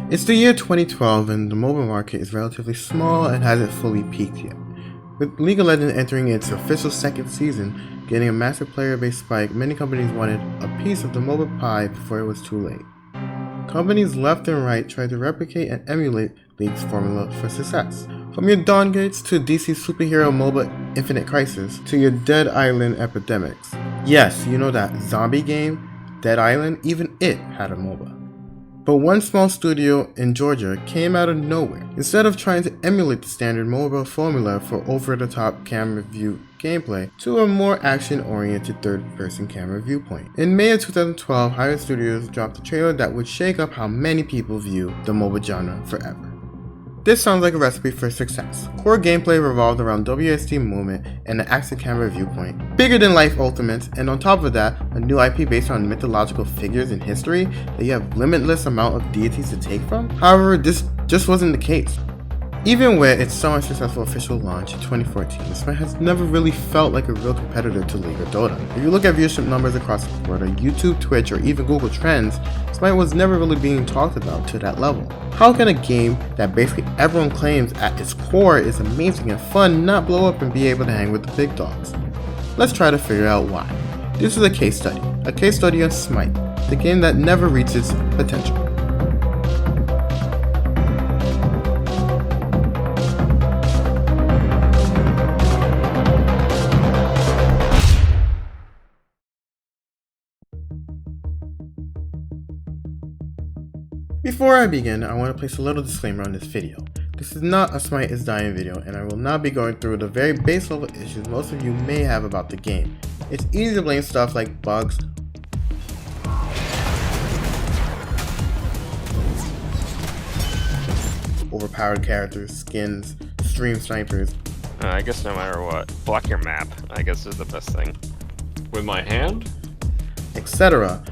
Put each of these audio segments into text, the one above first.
It's the year 2012 and the mobile market is relatively small and hasn't fully peaked yet. With League of Legends entering its official second season, getting a massive player base spike, many companies wanted a piece of the mobile pie before it was too late. Companies left and right tried to replicate and emulate League's formula for success. From your Dawn Gates to DC superhero MOBA Infinite Crisis to your Dead Island Epidemics. Yes, you know that zombie game, Dead Island, even it had a MOBA. But one small studio in Georgia came out of nowhere. Instead of trying to emulate the standard mobile formula for over-the-top camera view gameplay to a more action-oriented third-person camera viewpoint. In May of 2012, Hi-Rez Studios dropped a trailer that would shake up how many people view the mobile genre forever. This sounds like a recipe for success. Core gameplay revolved around WSD movement and an action camera viewpoint, bigger than life ultimates, and on top of that, a new IP based on mythological figures in history that you have limitless amount of deities to take from. However, this just wasn't the case. Even with its somewhat successful official launch in 2014, SMITE has never really felt like a real competitor to League or Dota. If you look at viewership numbers across the board on YouTube, Twitch, or even Google Trends, SMITE was never really being talked about to that level. How can a game that basically everyone claims at its core is amazing and fun not blow up and be able to hang with the big dogs? Let's try to figure out why. This is a case study on SMITE, the game that never reached its potential. Before I begin, I want to place a little disclaimer on this video. This is not a SMITE is dying video, and I will not be going through the very base level issues most of you may have about the game. It's easy to blame stuff like bugs, overpowered characters, skins, stream snipers. I guess no matter what, block your map, I guess is the best thing. With my hand? etc.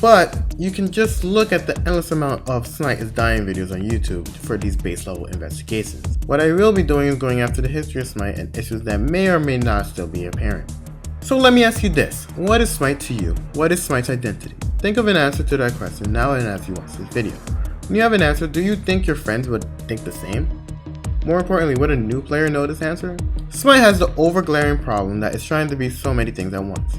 But you can just look at the endless amount of SMITE is dying videos on YouTube for these base level investigations. What I will be doing is going after the history of SMITE and issues that may or may not still be apparent. So let me ask you this, what is SMITE to you? What is SMITE's identity? Think of an answer to that question now and as you watch this video. When you have an answer, do you think your friends would think the same? More importantly, would a new player know this answer? SMITE has the over-glaring problem that it's trying to be so many things at once.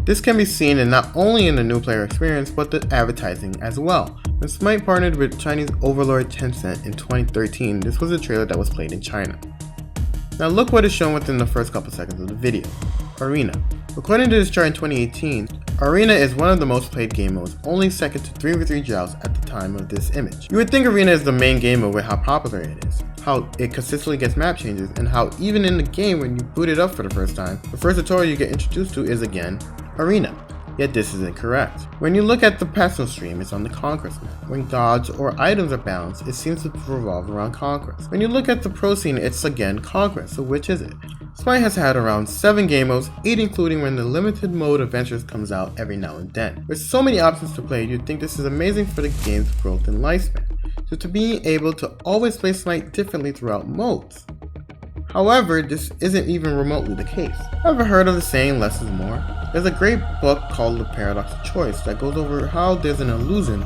This can be seen in not only in the new player experience, but the advertising as well. When SMITE partnered with Chinese overlord Tencent in 2013, this was a trailer that was played in China. Now look what is shown within the first couple seconds of the video. Arena. According to this chart in 2018, Arena is one of the most played game modes, only second to 3v3 Joust at the time of this image. You would think Arena is the main game mode with how popular it is, how it consistently gets map changes, and how even in the game when you boot it up for the first time, the first tutorial you get introduced to is again, Arena. Yet this is incorrect. When you look at the personal stream, it's on the Conquest map. When gods or items are balanced, it seems to revolve around Conquest. When you look at the pro scene, it's again Conquest, so which is it? SMITE has had around 7 game modes, 8 including when the limited mode Adventures comes out every now and then. With so many options to play, you'd think this is amazing for the game's growth and lifespan, so to be able to always play SMITE differently throughout modes. However, this isn't even remotely the case. Ever heard of the saying less is more? There's a great book called The Paradox of Choice that goes over how there's an illusion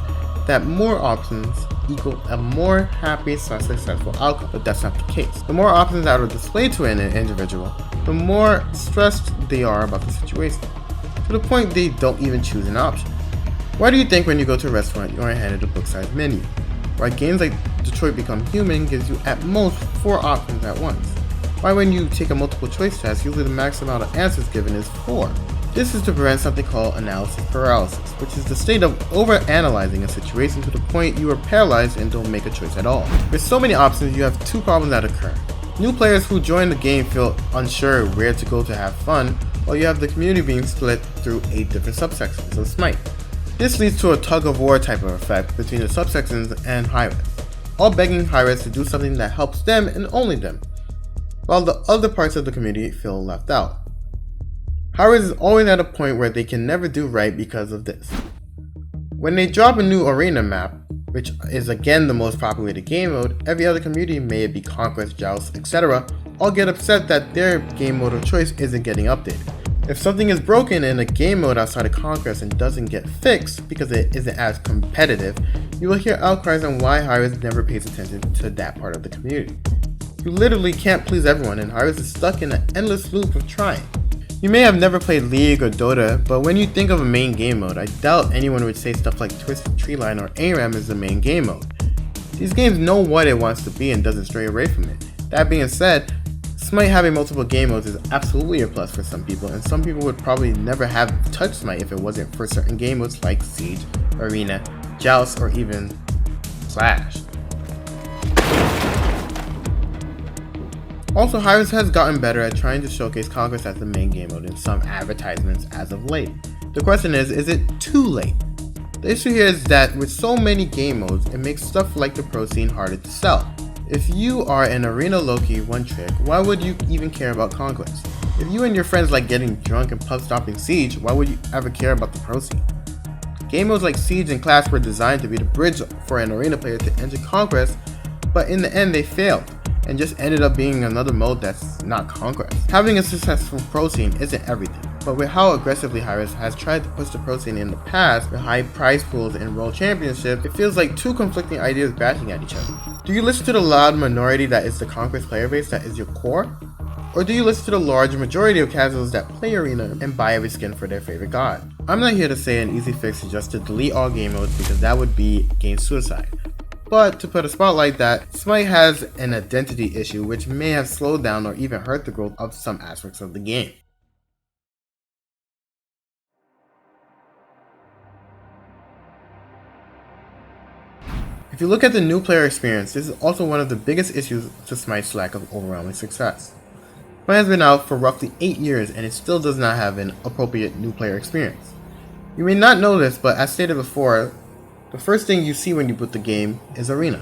that more options equal a more happy / successful outcome, but that's not the case. The more options that are displayed to an individual, the more stressed they are about the situation, to the point they don't even choose an option. Why do you think when you go to a restaurant you are handed a book-sized menu? Why games like Detroit Become Human gives you at most 4 options at once? Why when you take a multiple choice test, usually the max amount of answers given is 4? This is to prevent something called analysis paralysis, which is the state of over-analyzing a situation to the point you are paralyzed and don't make a choice at all. With so many options, you have 2 problems that occur. New players who join the game feel unsure where to go to have fun, while you have the community being split through 8 different subsections of SMITE. This leads to a tug-of-war type of effect between the subsections and Hi-Rez, all begging Hi-Rez to do something that helps them and only them, while the other parts of the community feel left out. Hi-Rez is always at a point where they can never do right because of this. When they drop a new arena map, which is again the most populated game mode, every other community, may it be Conquest, Joust, etc., all get upset that their game mode of choice isn't getting updated. If something is broken in a game mode outside of Conquest and doesn't get fixed because it isn't as competitive, you will hear outcries on why Hi-Rez never pays attention to that part of the community. You literally can't please everyone, and Hi-Rez is stuck in an endless loop of trying. You may have never played League or Dota, but when you think of a main game mode, I doubt anyone would say stuff like Twisted Treeline or ARAM is the main game mode. These games know what it wants to be and doesn't stray away from it. That being said, SMITE having multiple game modes is absolutely a plus for some people, and some people would probably never have touched SMITE if it wasn't for certain game modes like Siege, Arena, Joust, or even Clash. Also, Hi-Rez has gotten better at trying to showcase Conquest as the main game mode in some advertisements as of late. The question is it too late? The issue here is that with so many game modes, it makes stuff like the pro scene harder to sell. If you are an arena Loki one trick, why would you even care about Conquest? If you and your friends like getting drunk and pub stopping Siege, why would you ever care about the pro scene? Game modes like Siege and Clash were designed to be the bridge for an arena player to enter Conquest, but in the end they failed, and just ended up being another mode that's not Conquest. Having a successful pro scene isn't everything, but with how aggressively Hi-Rez has tried to push the pro scene in the past with high prize pools and world championships, it feels like two conflicting ideas bashing at each other. Do you listen to the loud minority that is the Conquest player base that is your core? Or do you listen to the large majority of casuals that play Arena and buy every skin for their favorite god? I'm not here to say an easy fix is just to delete all game modes because that would be game suicide. But to put a spotlight that SMITE has an identity issue which may have slowed down or even hurt the growth of some aspects of the game. If you look at the new player experience, this is also one of the biggest issues to SMITE's lack of overwhelming success. SMITE has been out for roughly 8 years and it still does not have an appropriate new player experience. You may not know this, but as stated before, the first thing you see when you boot the game is Arena,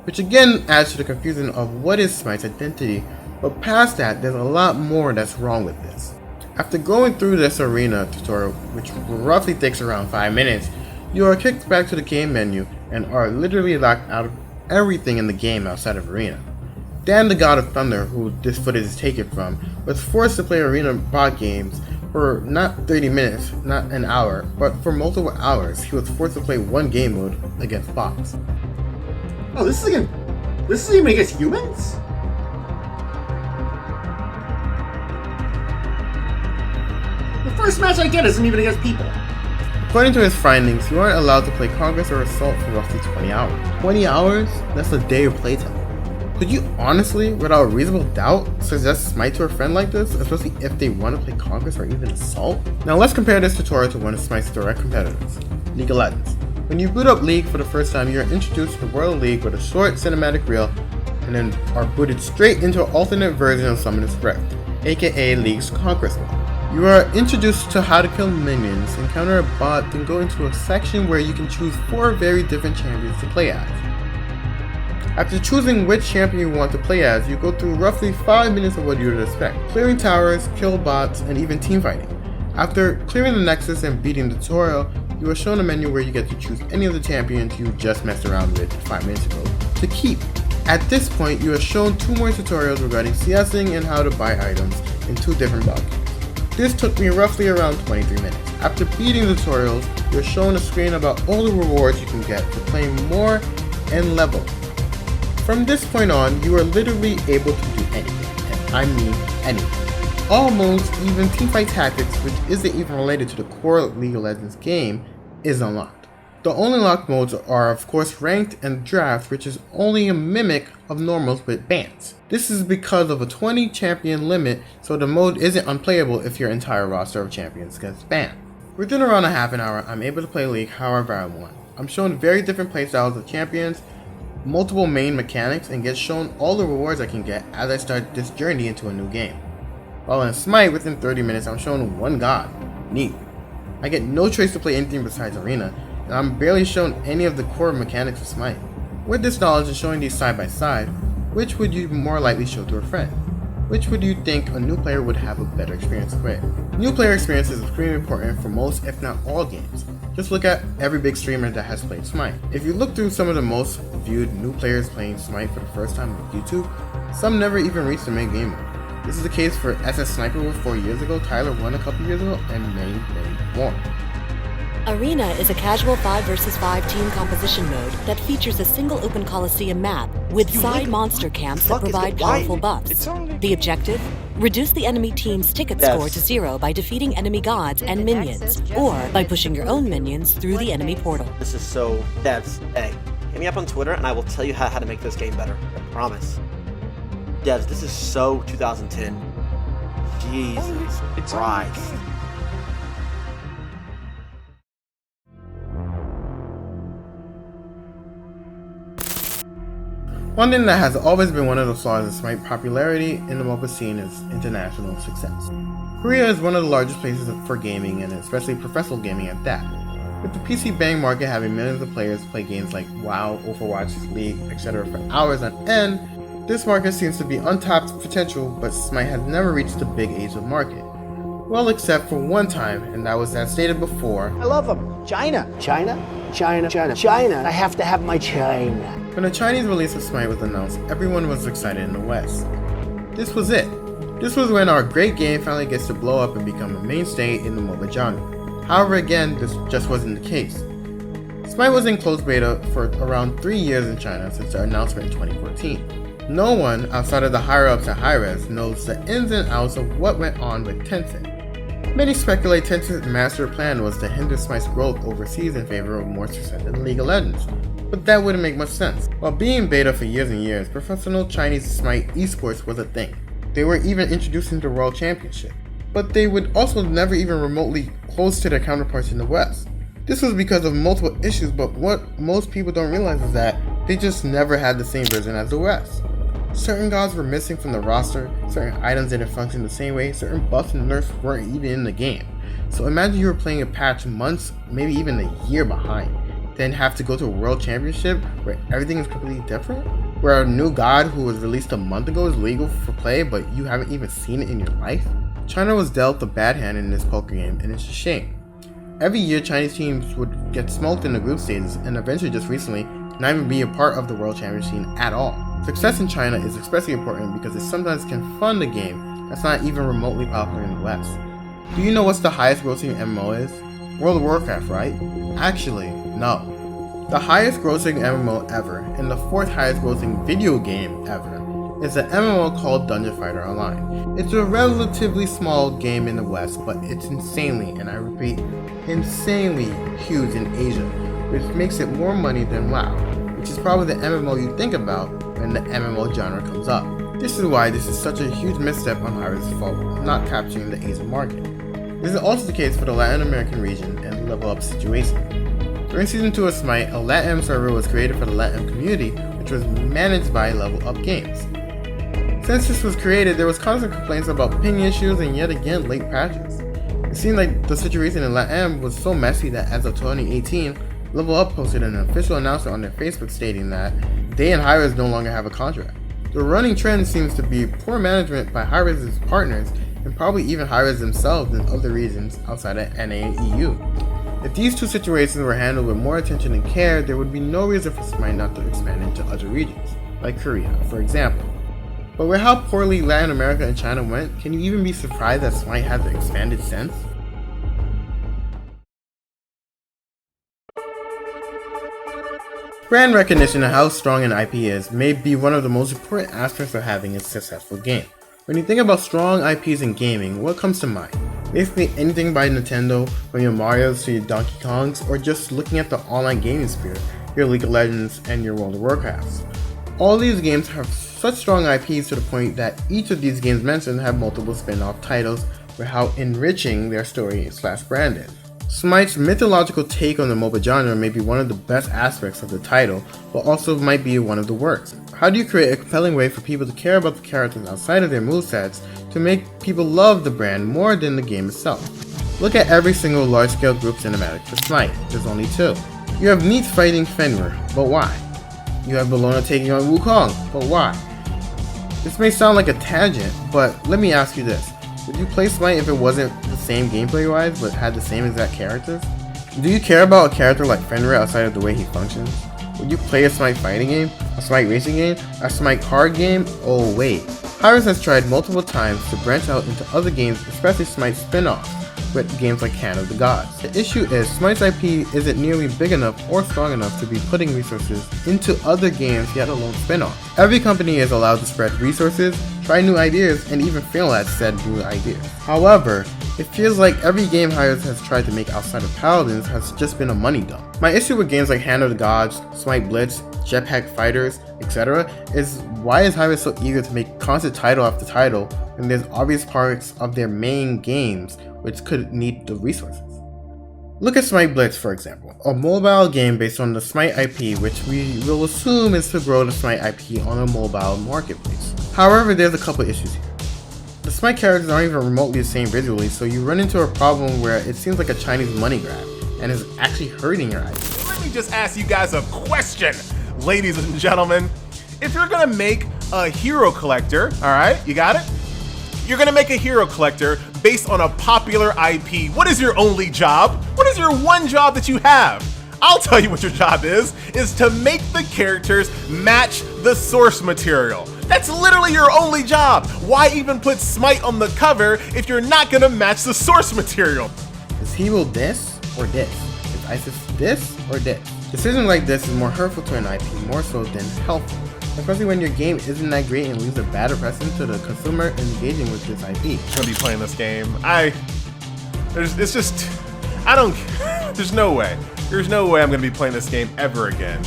which again adds to the confusion of what is SMITE's identity, but past that there's a lot more that's wrong with this. After going through this Arena tutorial, which roughly takes around 5 minutes, you are kicked back to the game menu and are literally locked out of everything in the game outside of Arena. Dan the God of Thunder, who this footage is taken from, was forced to play Arena bot games for not 30 minutes, not an hour, but for multiple hours. He was forced to play one game mode against bots. Oh, this is even against humans? The first match I get isn't even against people. According to his findings, you aren't allowed to play Conquest or Assault for roughly 20 hours. 20 hours? That's a day of playtime. Could you honestly, without reasonable doubt, suggest SMITE to a friend like this, especially if they want to play Conquest or even Assault? Now let's compare this tutorial to one of SMITE's direct competitors, League of Legends. When you boot up League for the first time, you're introduced to the World League with a short cinematic reel, and then are booted straight into an alternate version of Summoner's Rift, aka League's Conquest mode. You are introduced to how to kill minions, encounter a bot, then go into a section where you can choose 4 very different champions to play as. After choosing which champion you want to play as, you go through roughly 5 minutes of what you would expect, clearing towers, kill bots, and even teamfighting. After clearing the Nexus and beating the tutorial, you are shown a menu where you get to choose any of the champions you just messed around with 5 minutes ago to keep. At this point, you are shown 2 more tutorials regarding CSing and how to buy items in 2 different bot games. This took me roughly around 23 minutes. After beating the tutorials, you're shown a screen about all the rewards you can get for playing more and level. From this point on, you are literally able to do anything, and I mean anything. All modes, even teamfight tactics, which isn't even related to the core League of Legends game, is unlocked. The only locked modes are of course ranked and draft, which is only a mimic of normals with bans. This is because of a 20 champion limit, so the mode isn't unplayable if your entire roster of champions gets banned. Within around a half an hour, I'm able to play League however I want. I'm shown very different playstyles of champions, multiple main mechanics, and get shown all the rewards I can get as I start this journey into a new game. While in SMITE, within 30 minutes I'm shown one god, Neat. I get no choice to play anything besides Arena, and I'm barely shown any of the core mechanics of SMITE. With this knowledge and showing these side by side, which would you more likely show to a friend? Which would you think a new player would have a better experience with? New player experience is extremely important for most, if not all games. Just look at every big streamer that has played SMITE. If you look through some of the most viewed new players playing SMITE for the first time on YouTube, some never even reached the main game mode. This is the case for SS Sniper 4 years ago, Tyler 1 a couple years ago, and many, many more. Arena is a casual 5 vs 5 team composition mode that features a single open coliseum map with side monster camps that provide powerful buffs. The objective? Reduce the enemy team's ticket score to 0 by defeating enemy gods and minions, or by pushing your own minions through the enemy portal. This is so... Devs, hey, hit me up on Twitter and I will tell you how to make this game better. I promise. Devs, this is so 2010. Jesus Christ. One thing that has always been one of the flaws of SMITE popularity in the MOBA scene is international success. Korea is one of the largest places for gaming, and especially professional gaming at that. With the PC bang market having millions of players play games like WoW, Overwatch, League, etc. for hours on end, this market seems to be untapped potential, but SMITE has never reached the big age of market. Well, except for one time, and that was as stated before. I love them. China. China? China, China, China. I have to have my China. When the Chinese release of SMITE was announced, everyone was excited in the West. This was it. This was when our great game finally gets to blow up and become a mainstay in the MOBA genre. However, again, this just wasn't the case. SMITE was in closed beta for around 3 years in China since the announcement in 2014. No one outside of the higher-ups at Hi-Rez knows the ins and outs of what went on with Tencent. Many speculate Tencent's master plan was to hinder SMITE's growth overseas in favor of more success in League of Legends, but that wouldn't make much sense. While being beta for years and years, professional Chinese SMITE esports was a thing. They were even introducing the World Championship, but they would also never even remotely close to their counterparts in the West. This was because of multiple issues, but what most people don't realize is that they just never had the same version as the West. Certain gods were missing from the roster, certain items didn't function the same way, certain buffs and nerfs weren't even in the game. So imagine you were playing a patch months, maybe even a year behind, then have to go to a world championship where everything is completely different? Where a new god who was released a month ago is legal for play but you haven't even seen it in your life? China was dealt a bad hand in this poker game, and it's a shame. Every year Chinese teams would get smoked in the group stages and eventually just recently not even be a part of the world championship scene at all. Success in China is especially important because it sometimes can fund a game that's not even remotely popular in the West. Do you know what's the highest grossing MMO is? World of Warcraft, right? Actually, no. The highest grossing MMO ever, and the 4th highest grossing video game ever, is an MMO called Dungeon Fighter Online. It's a relatively small game in the West, but it's insanely, and I repeat, insanely huge in Asia, which makes it more money than WoW, which is probably the MMO you think about when the MMO genre comes up. This is why this is such a huge misstep on Hi-Rez's fault not capturing the Asian market. This is also the case for the Latin American region and the level up situation. During Season 2 of SMITE, a LATAM server was created for the LATAM community, which was managed by Level Up Games. Since this was created, there was constant complaints about ping issues and yet again late patches. It seemed like the situation in LATAM was so messy that as of 2018, Level Up posted an official announcement on their Facebook stating that they and Hi-Rez no longer have a contract. The running trend seems to be poor management by Hi-Rez's partners and probably even Hi-Rez themselves in other regions outside of NA and EU. If these two situations were handled with more attention and care, there would be no reason for SMITE not to expand into other regions, like Korea, for example. But with how poorly Latin America and China went, can you even be surprised that SMITE has expanded since? Brand recognition and how strong an IP is may be one of the most important aspects of having a successful game. When you think about strong IPs in gaming, what comes to mind? Basically anything by Nintendo, from your Marios to your Donkey Kongs, or just looking at the online gaming sphere, your League of Legends and your World of Warcrafts. All these games have such strong IPs to the point that each of these games mentioned have multiple spin-off titles for how enriching their story/brand is. SMITE's mythological take on the MOBA genre may be one of the best aspects of the title, but also might be one of the worst. How do you create a compelling way for people to care about the characters outside of their movesets to make people love the brand more than the game itself? Look at every single large-scale group cinematic for SMITE, there's only 2. You have Neith fighting Fenrir, but why? You have Bellona taking on Wukong, but why? This may sound like a tangent, but let me ask you this. Would you play SMITE if it wasn't the same gameplay-wise, but had the same exact characters? Do you care about a character like Fenrir outside of the way he functions? Would you play a SMITE fighting game? A SMITE racing game? A SMITE card game? Oh wait, Hi-Rez has tried multiple times to branch out into other games, especially Smite spin-offs, with games like Hand of the Gods. The issue is Smite's IP isn't nearly big enough or strong enough to be putting resources into other games, yet alone spin-offs. Every company is allowed to spread resources, try new ideas, and even fail at said new ideas. However, it feels like every game Hi-Rez has tried to make outside of Paladins has just been a money dump. My issue with games like Hand of the Gods, Smite Blitz, Jetpack Fighters, etc. is why is Hi-Rez so eager to make constant title after title when there's obvious parts of their main games which could need the resources. Look at Smite Blitz for example, a mobile game based on the Smite IP which we will assume is to grow the Smite IP on a mobile marketplace. However, there's a couple issues here. The Smite characters aren't even remotely the same visually, so you run into a problem where it seems like a Chinese money grab and is actually hurting your IP. Let me just ask you guys a question, ladies and gentlemen. If you're gonna make a hero collector, all right, you got it? You're gonna make a hero collector based on a popular IP. What is your only job? What is your one job that you have? I'll tell you what your job is to make the characters match the source material. That's literally your only job. Why even put Smite on the cover if you're not gonna match the source material? Is hero this or this? Is ISIS this or this? Decisions like this is more hurtful to an IP more so than helpful, especially when your game isn't that great and leaves a bad impression to the consumer engaging with this IP. I'm gonna be playing this game. There's no way. There's no way I'm gonna be playing this game ever again.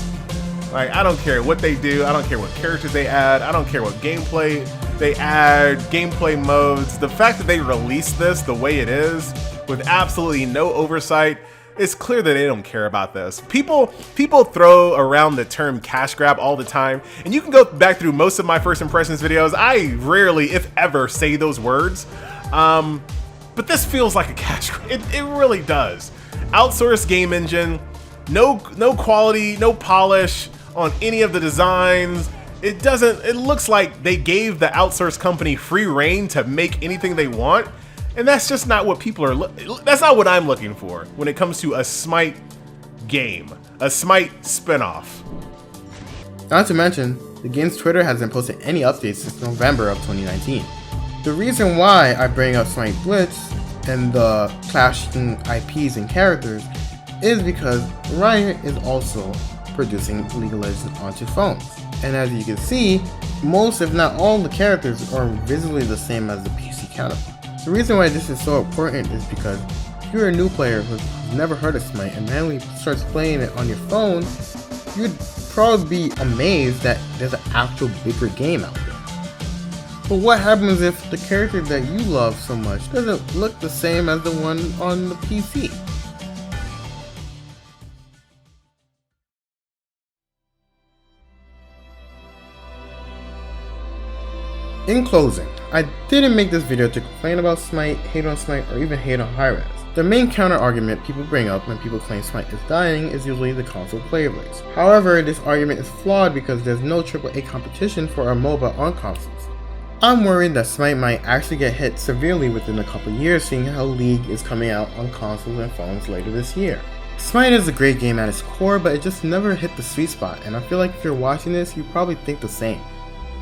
Like, I don't care what they do, I don't care what characters they add, I don't care what gameplay they add, gameplay modes. The fact that they released this the way it is, with absolutely no oversight, it's clear that they don't care about this. People throw around the term cash grab all the time, and you can go back through most of my first impressions videos. I rarely, if ever, say those words. But this feels like a cash grab. It really does. Outsourced game engine, no quality, no polish on any of the designs. It looks like they gave the outsourced company free reign to make anything they want. And that's just not what that's not what I'm looking for when it comes to a Smite game, a Smite spinoff. Not to mention, the game's Twitter hasn't posted any updates since November of 2019. The reason why I bring up Smite Blitz and the clashing IPs and characters is because Riot is also producing League of Legends onto phones. And as you can see, most if not all the characters are visually the same as the PC counterpart. The reason why this is so important is because if you're a new player who's never heard of Smite and randomly starts playing it on your phone, you'd probably be amazed that there's an actual bigger game out there. But what happens if the character that you love so much doesn't look the same as the one on the PC? In closing, I didn't make this video to complain about Smite, hate on Smite, or even hate on Hi-Rez. The main counter argument people bring up when people claim Smite is dying is usually the console player base. However, this argument is flawed because there's no AAA competition for a MOBA on consoles. I'm worried that Smite might actually get hit severely within a couple years, seeing how League is coming out on consoles and phones later this year. Smite is a great game at its core, but it just never hit the sweet spot, and I feel like if you're watching this, you probably think the same.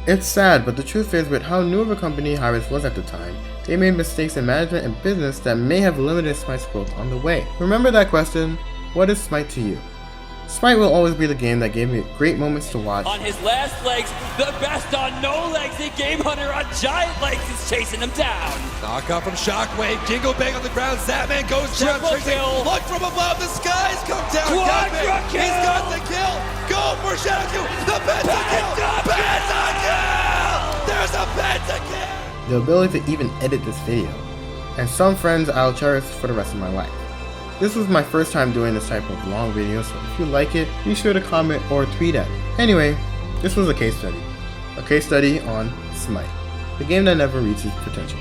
It's sad, but the truth is with how new of a company Hi-Rez was at the time, they made mistakes in management and business that may have limited Smite's growth on the way. Remember that question, what is Smite to you? Smite will always be the game that gave me great moments to watch. On his last legs, the best on no legs, the Game Hunter on giant legs is chasing him down. Knock out from Shockwave, Jingle Bang on the ground, Zapman goes down, Triple kill. Look from above, the skies come down, Quadra kill. He's got the kill, go for Shadow Q, the pentakill, there's a pentakill! The ability to even edit this video, and some friends I'll cherish for the rest of my life. This was my first time doing this type of long video, so if you like it, be sure to comment or tweet at me. Anyway, this was a case study. A case study on Smite, the game that never reaches potential.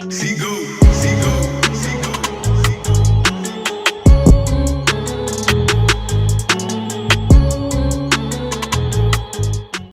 See go.